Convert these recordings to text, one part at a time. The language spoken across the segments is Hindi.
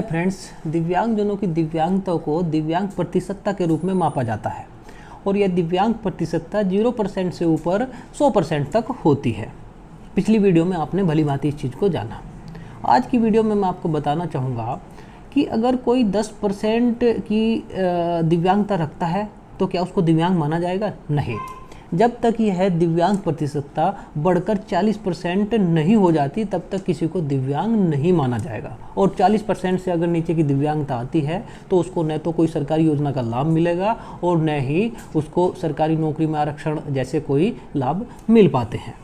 फ्रेंड्स, दिव्यांगजनों की दिव्यांगता को दिव्यांग प्रतिशतता के रूप में मापा जाता है और यह दिव्यांग प्रतिशतता 0% से ऊपर 100% तक होती है। पिछली वीडियो में आपने भली भांति इस चीज़ को जाना। आज की वीडियो में मैं आपको बताना चाहूँगा कि अगर कोई 10% की दिव्यांगता रखता है तो क्या उसको दिव्यांग माना जाएगा? नहीं। जब तक यह दिव्यांग प्रतिशतता बढ़कर 40% नहीं हो जाती तब तक किसी को दिव्यांग नहीं माना जाएगा। और 40% से अगर नीचे की दिव्यांगता आती है तो उसको न तो कोई सरकारी योजना का लाभ मिलेगा और न ही उसको सरकारी नौकरी में आरक्षण जैसे कोई लाभ मिल पाते हैं।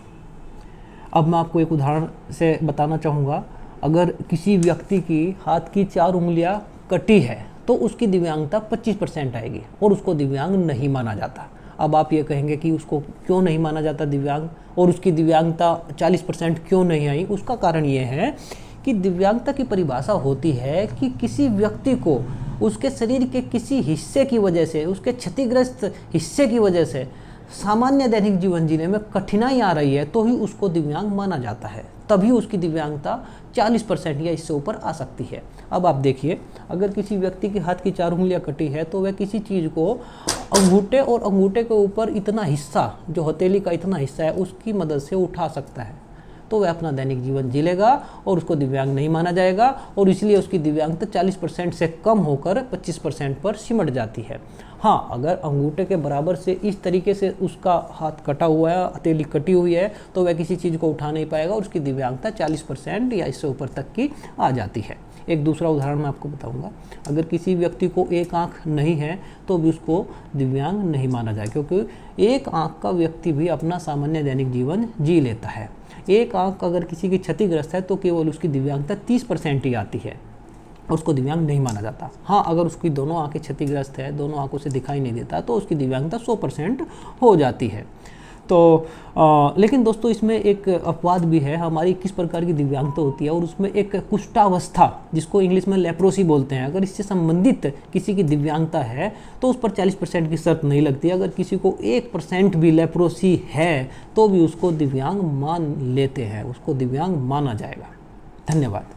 अब मैं आपको एक उदाहरण से बताना चाहूँगा। अगर किसी व्यक्ति की हाथ की 4 उंगलियाँ कटी है तो उसकी दिव्यांगता 25% आएगी और उसको दिव्यांग नहीं माना जाता। अब आप ये कहेंगे कि उसको क्यों नहीं माना जाता दिव्यांग और उसकी दिव्यांगता 40% क्यों नहीं आई? उसका कारण ये है कि दिव्यांगता की परिभाषा होती है कि किसी व्यक्ति को उसके शरीर के किसी हिस्से की वजह से, उसके क्षतिग्रस्त हिस्से की वजह से सामान्य दैनिक जीवन जीने में कठिनाई आ रही है तो ही उसको दिव्यांग माना जाता है। तभी उसकी दिव्यांगता 40% या इससे ऊपर आ सकती है। अब आप देखिए, अगर किसी व्यक्ति के हाथ की 4 उंगलियां कटी है तो वह किसी चीज़ को अंगूठे और अंगूठे के ऊपर इतना हिस्सा, जो हथेली का इतना हिस्सा है, उसकी मदद से उठा सकता है तो वह अपना दैनिक जीवन जी लेगा और उसको दिव्यांग नहीं माना जाएगा और इसलिए उसकी दिव्यांगता 40% से कम होकर 25% पर सिमट जाती है। हाँ, अगर अंगूठे के बराबर से इस तरीके से उसका हाथ कटा हुआ है, हथेली कटी हुई है तो वह किसी चीज़ को उठा नहीं पाएगा और उसकी दिव्यांगता 40% या इससे ऊपर तक की आ जाती है। एक दूसरा उदाहरण मैं आपको बताऊंगा। अगर किसी व्यक्ति को एक आंख नहीं है तो भी उसको दिव्यांग नहीं माना जाए, क्योंकि एक आंख का व्यक्ति भी अपना सामान्य दैनिक जीवन जी लेता है। एक आंख अगर किसी की क्षतिग्रस्त है तो केवल उसकी दिव्यांगता 30% ही आती है, उसको दिव्यांग नहीं माना जाता। हाँ, अगर उसकी दोनों आंखें क्षतिग्रस्त है, दोनों आंखों से दिखाई नहीं देता तो उसकी दिव्यांगता 100% हो जाती है। तो लेकिन दोस्तों, इसमें एक अपवाद भी है। हमारी किस प्रकार की दिव्यांगता होती है और उसमें एक कुष्ठावस्था, जिसको इंग्लिश में लेप्रोसी बोलते हैं, अगर इससे संबंधित किसी की दिव्यांगता है तो उस पर 40% की शर्त नहीं लगती। अगर किसी को 1% भी लेप्रोसी है तो भी उसको दिव्यांग मान लेते हैं, उसको दिव्यांग माना जाएगा। धन्यवाद।